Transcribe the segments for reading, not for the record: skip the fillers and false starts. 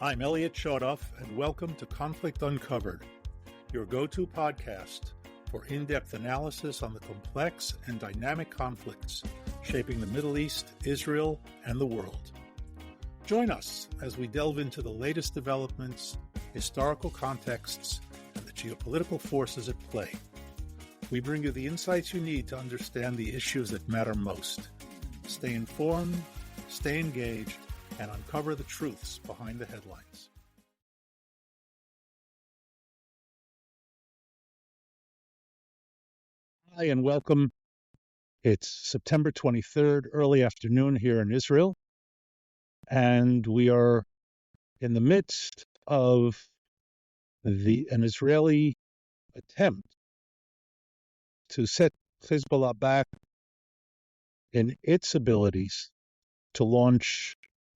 I'm Elliot Chodoff, and welcome to Conflict Uncovered, your go-to podcast for in-depth analysis on the complex and dynamic conflicts shaping the Middle East, Israel, and the world. Join us as we delve into the latest developments, historical contexts, and the geopolitical forces at play. We bring you the insights you need to understand the issues that matter most. Stay informed, stay engaged, and uncover the truths behind the headlines. Hi, and welcome. It's September 23rd, early afternoon here in Israel, and we are in the midst of an Israeli attempt to set Hezbollah back in its abilities to launch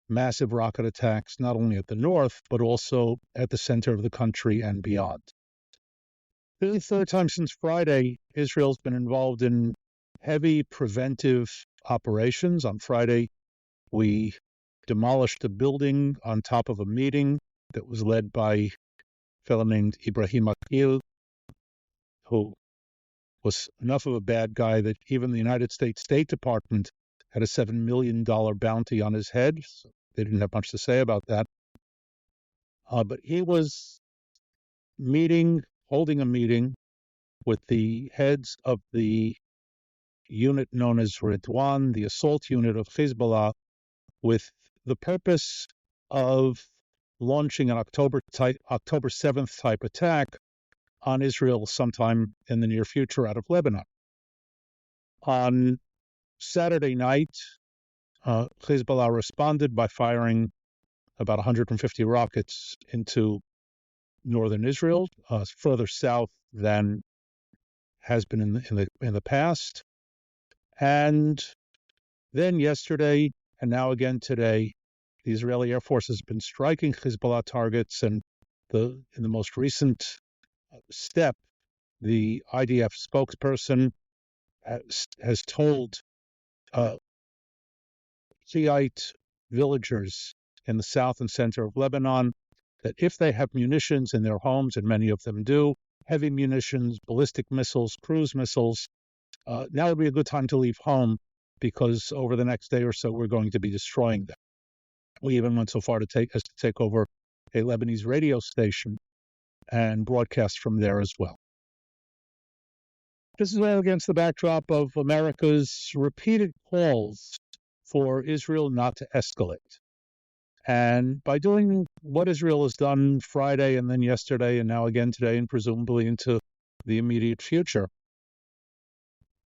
massive rocket attacks, not only at the north, but also at the center of the country and beyond. This is the third time since Friday Israel's been involved in heavy preventive operations. On Friday, we demolished a building on top of a meeting that was led by a fellow named Ibrahim Akil, who was enough of a bad guy that even the United States State Department had a $7 million bounty on his head. So they didn't have much to say about that. But he was holding a meeting with the heads of the unit known as Ridwan, the assault unit of Hezbollah, with the purpose of launching an October 7th type attack on Israel sometime in the near future out of Lebanon. On Saturday night, Hezbollah responded by firing about 150 rockets into northern Israel, further south than has been in the past. And then yesterday, and now again today, the Israeli Air Force has been striking Hezbollah targets, and in the most recent step, the IDF spokesperson has told Shiite villagers in the south and center of Lebanon that if they have munitions in their homes, and many of them do, heavy munitions, ballistic missiles, cruise missiles, now would be a good time to leave home, because over the next day or so, we're going to be destroying them. We even went so far to take over a Lebanese radio station and broadcast from there as well. This is all against the backdrop of America's repeated calls for Israel not to escalate. And by doing what Israel has done Friday and then yesterday and now again today and presumably into the immediate future,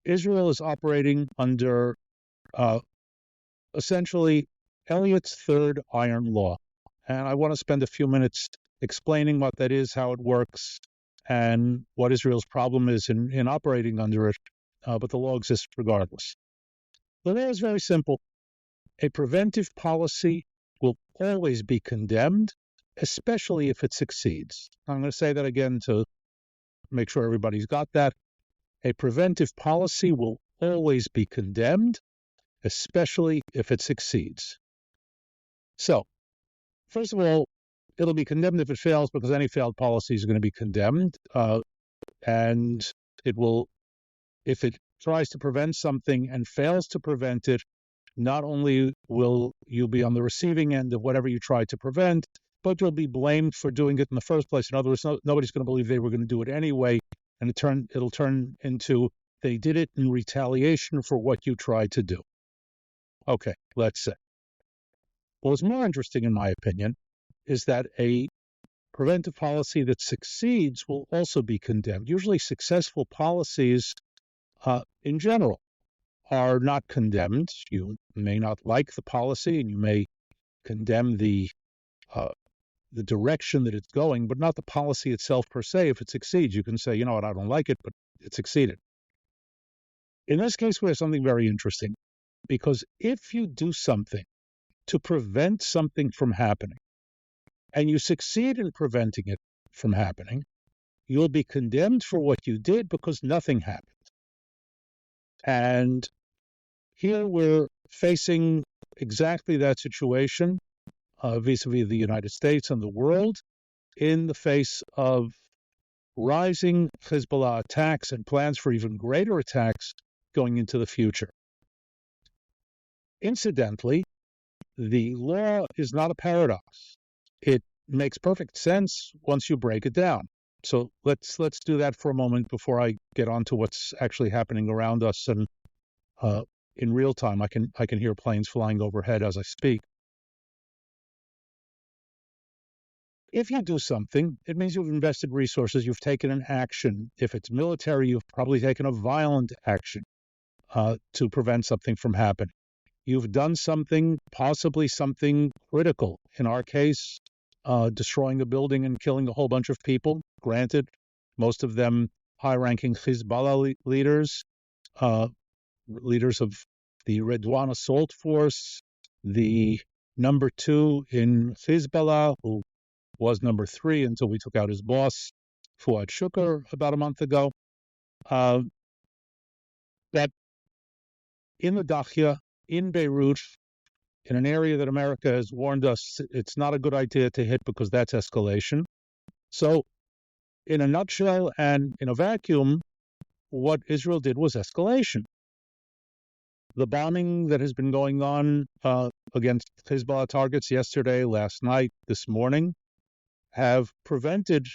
Israel is operating under essentially Eliot's third iron law. And I want to spend a few minutes explaining what that is, how it works, and what Israel's problem is in operating under it, but the law exists regardless. The law is very simple. A preventive policy will always be condemned, especially if it succeeds. I'm going to say that again to make sure everybody's got that. A preventive policy will always be condemned, especially if it succeeds. So, first of all, it'll be condemned if it fails, because any failed policy is going to be condemned. And it will, if it tries to prevent something and fails to prevent it, not only will you be on the receiving end of whatever you tried to prevent, but you'll be blamed for doing it in the first place. In other words, nobody's going to believe they were going to do it anyway, and it'll turn into they did it in retaliation for what you tried to do. Okay, let's say. What's more interesting, in my opinion, is that a preventive policy that succeeds will also be condemned. Usually successful policies, in general, are not condemned. You may not like the policy, and you may condemn the direction that it's going, but not the policy itself per se. If it succeeds, you can say, you know what, I don't like it, but it succeeded. In this case, we have something very interesting, because if you do something to prevent something from happening, and you succeed in preventing it from happening, you'll be condemned for what you did because nothing happened. And here we're facing exactly that situation. vis-a-vis the United States and the world in the face of rising Hezbollah attacks and plans for even greater attacks going into the future. Incidentally, the law is not a paradox. It makes perfect sense once you break it down. So let's do that for a moment before I get on to what's actually happening around us. And in real time, I can hear planes flying overhead as I speak. If you do something, it means you've invested resources, you've taken an action. If it's military, you've probably taken a violent action to prevent something from happening. You've done something, possibly something critical. In our case, destroying a building and killing a whole bunch of people. Granted, most of them high-ranking Hezbollah leaders, leaders of the Redwan assault force, the number 2 in Hezbollah, who was number 3 until we took out his boss, Fuad Shukr, about a month ago. That in the Dahya, in Beirut, in an area that America has warned us it's not a good idea to hit because that's escalation. So, in a nutshell and in a vacuum, what Israel did was escalation. The bombing that has been going on against Hezbollah targets yesterday, last night, this morning, have prevented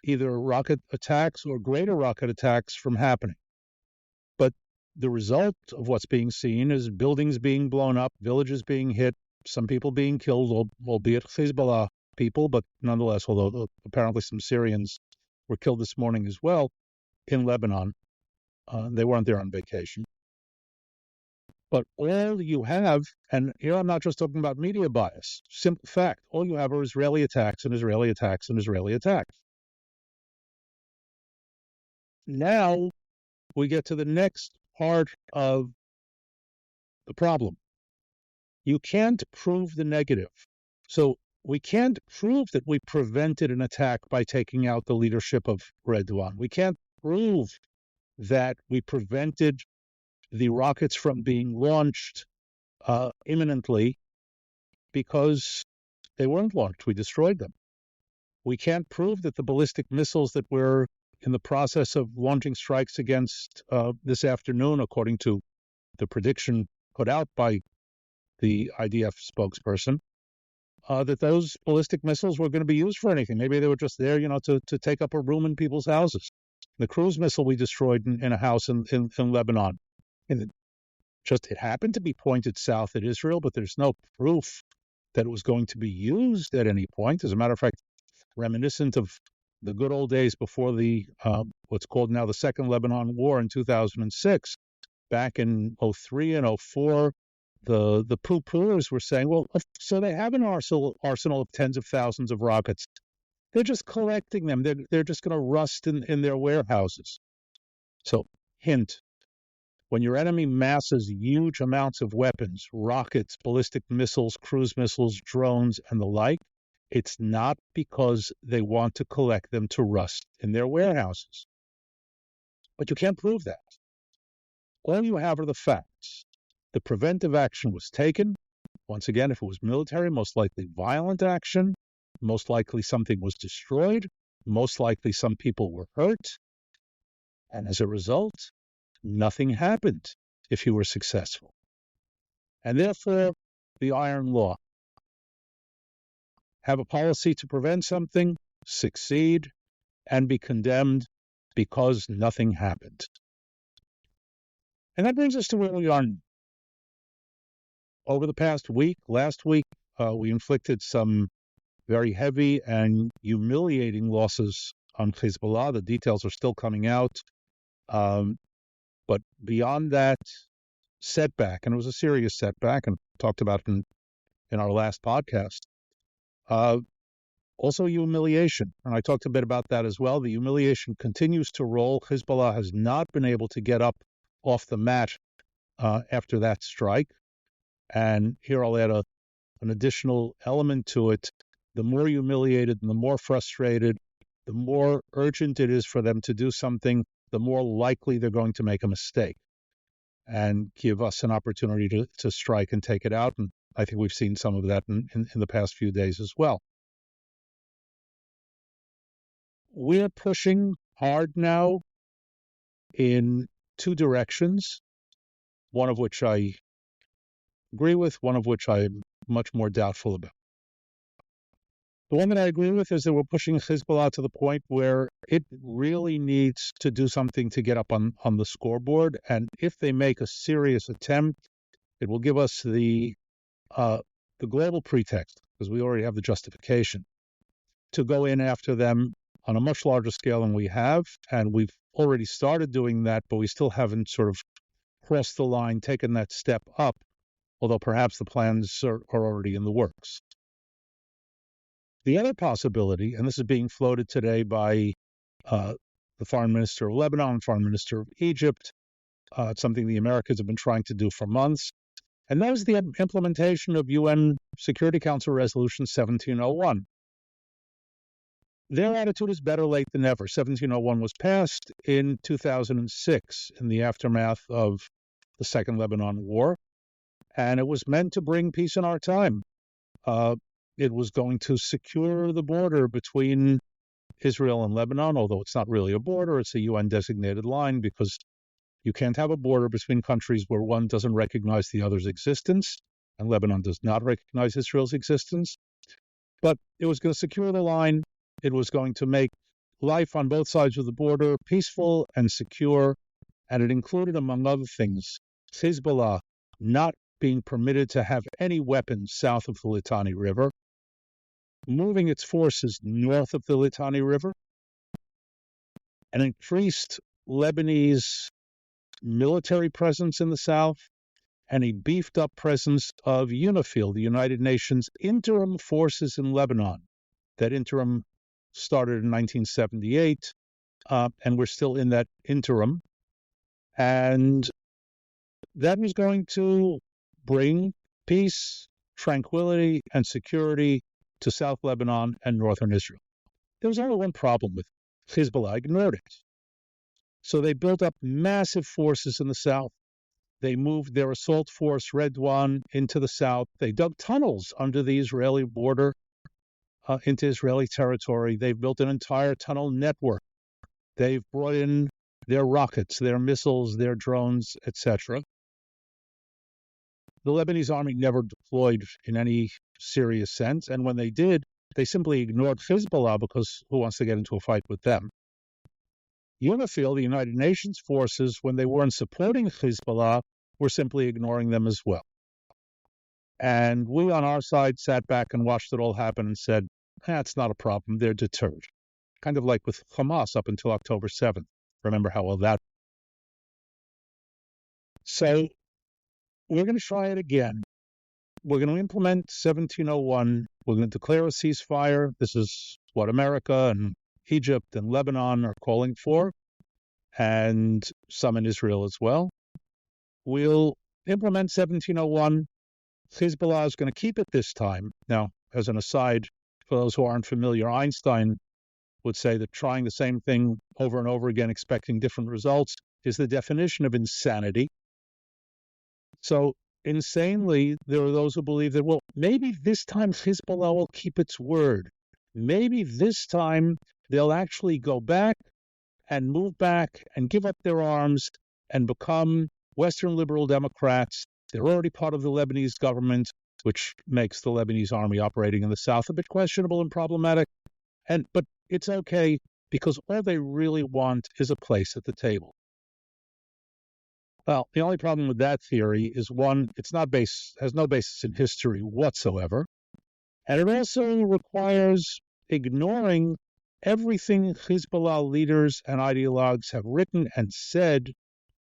either rocket attacks or greater rocket attacks from happening. But the result of what's being seen is buildings being blown up, villages being hit, some people being killed, albeit Hezbollah people, but nonetheless, although apparently some Syrians were killed this morning as well in Lebanon. They weren't there on vacation. But all you have, and here I'm not just talking about media bias, simple fact, all you have are Israeli attacks and Israeli attacks and Israeli attacks. Now we get to the next part of the problem. You can't prove the negative. So we can't prove that we prevented an attack by taking out the leadership of Redwan. We can't prove that we prevented the rockets from being launched imminently because they weren't launched. We destroyed them. We can't prove that the ballistic missiles that we're in the process of launching strikes against this afternoon, according to the prediction put out by the IDF spokesperson, that those ballistic missiles were going to be used for anything. Maybe they were just there, to take up a room in people's houses. The cruise missile we destroyed in a house in Lebanon. And it happened to be pointed south at Israel, but there's no proof that it was going to be used at any point. As a matter of fact, reminiscent of the good old days before the what's called now the Second Lebanon War in 2006, back in 2003 and 2004, the poo-pooers were saying, well, so they have an arsenal of tens of thousands of rockets. They're just collecting them. They're just going to rust in their warehouses. So, hint. When your enemy masses huge amounts of weapons, rockets, ballistic missiles, cruise missiles, drones, and the like, it's not because they want to collect them to rust in their warehouses. But you can't prove that. All you have are the facts. The preventive action was taken. Once again, if it was military, most likely violent action. Most likely something was destroyed. Most likely some people were hurt. And as a result, nothing happened if you were successful. And therefore, the iron law. Have a policy to prevent something, succeed, and be condemned because nothing happened. And that brings us to where we are. Over the past week, last week, we inflicted some very heavy and humiliating losses on Hezbollah. The details are still coming out. But beyond that setback, and it was a serious setback, and talked about it in our last podcast, also humiliation. And I talked a bit about that as well. The humiliation continues to roll. Hezbollah has not been able to get up off the mat after that strike. And here I'll add an additional element to it. The more humiliated and the more frustrated, the more urgent it is for them to do something, the more likely they're going to make a mistake and give us an opportunity to strike and take it out. And I think we've seen some of that in the past few days as well. We're pushing hard now in two directions, one of which I agree with, one of which I'm much more doubtful about. The one that I agree with is that we're pushing Hezbollah to the point where it really needs to do something to get up on the scoreboard. And if they make a serious attempt, it will give us the global pretext, because we already have the justification, to go in after them on a much larger scale than we have. And we've already started doing that, but we still haven't sort of crossed the line, taken that step up, although perhaps the plans are already in the works. The other possibility, and this is being floated today by the foreign minister of Lebanon, foreign minister of Egypt, it's something the Americans have been trying to do for months, and that is the implementation of UN Security Council Resolution 1701. Their attitude is better late than never. 1701 was passed in 2006 in the aftermath of the Second Lebanon War, and it was meant to bring peace in our time. It was going to secure the border between Israel and Lebanon, although it's not really a border, it's a UN-designated line, because you can't have a border between countries where one doesn't recognize the other's existence, and Lebanon does not recognize Israel's existence. But it was going to secure the line. It was going to make life on both sides of the border peaceful and secure, and it included, among other things, Hezbollah not being permitted to have any weapons south of the Litani River, moving its forces north of the Litani River, an increased Lebanese military presence in the south, and a beefed-up presence of UNIFIL, the United Nations interim forces in Lebanon. That interim started in 1978, and we're still in that interim. And that was going to bring peace, tranquility, and security to South Lebanon and northern Israel. There was only one problem with it. Hezbollah ignored it. So they built up massive forces in the south. They moved their assault force, Redwan, into the south. They dug tunnels under the Israeli border into Israeli territory. They've built an entire tunnel network. They've brought in their rockets, their missiles, their drones, etc. The Lebanese army never deployed in any serious sense, and when they did, they simply ignored Hezbollah because who wants to get into a fight with them? UNIFIL, the United Nations forces, when they weren't supporting Hezbollah, were simply ignoring them as well. And we on our side sat back and watched it all happen and said, it's not a problem, they're deterred. Kind of like with Hamas up until October 7th. Remember how well that. So we're going to try it again. We're going to implement 1701. We're going to declare a ceasefire. This is what America and Egypt and Lebanon are calling for, and some in Israel as well. We'll implement 1701. Hezbollah is going to keep it this time. Now, as an aside, for those who aren't familiar, Einstein would say that trying the same thing over and over again, expecting different results, is the definition of insanity. So, insanely, there are those who believe that, well, maybe this time Hezbollah will keep its word. Maybe this time they'll actually go back and move back and give up their arms and become Western liberal Democrats. They're already part of the Lebanese government, which makes the Lebanese army operating in the south a bit questionable and problematic. But it's okay, because all they really want is a place at the table. Well, the only problem with that theory is, one, has no basis in history whatsoever, and it also requires ignoring everything Hezbollah leaders and ideologues have written and said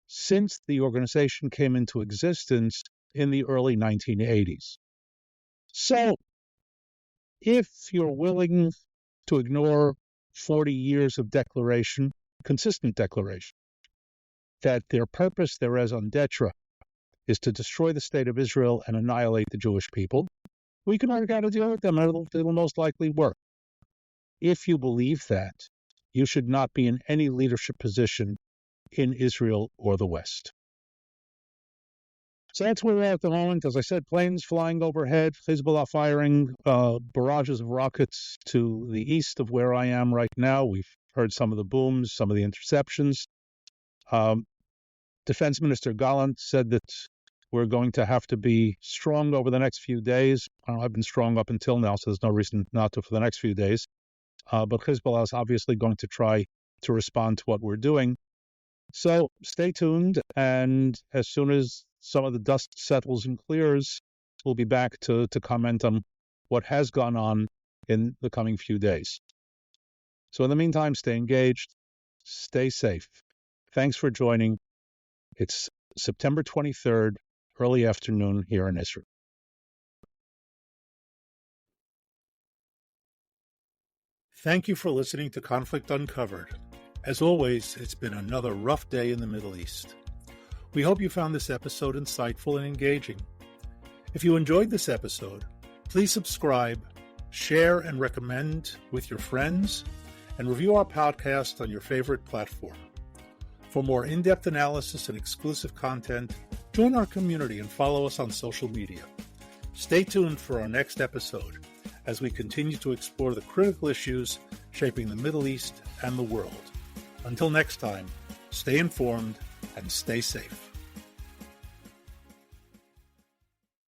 since the organization came into existence in the early 1980s. So, if you're willing to ignore 40 years of consistent declaration, that their purpose, their raison d'etre, is to destroy the state of Israel and annihilate the Jewish people, we can work out a deal with them, and it'll most likely work. If you believe that, you should not be in any leadership position in Israel or the West. So that's where we're at the moment. As I said, planes flying overhead, Hezbollah firing barrages of rockets to the east of where I am right now. We've heard some of the booms, some of the interceptions. Defense Minister Gallant said that we're going to have to be strong over the next few days. I've been strong up until now, so there's no reason not to for the next few days. But Hezbollah is obviously going to try to respond to what we're doing. So stay tuned, and as soon as some of the dust settles and clears, we'll be back to comment on what has gone on in the coming few days. So in the meantime, stay engaged, stay safe. Thanks for joining. It's September 23rd, early afternoon here in Israel. Thank you for listening to Conflict Uncovered. As always, it's been another rough day in the Middle East. We hope you found this episode insightful and engaging. If you enjoyed this episode, please subscribe, share and recommend with your friends, and review our podcast on your favorite platform. For more in-depth analysis and exclusive content, join our community and follow us on social media. Stay tuned for our next episode as we continue to explore the critical issues shaping the Middle East and the world. Until next time, stay informed and stay safe.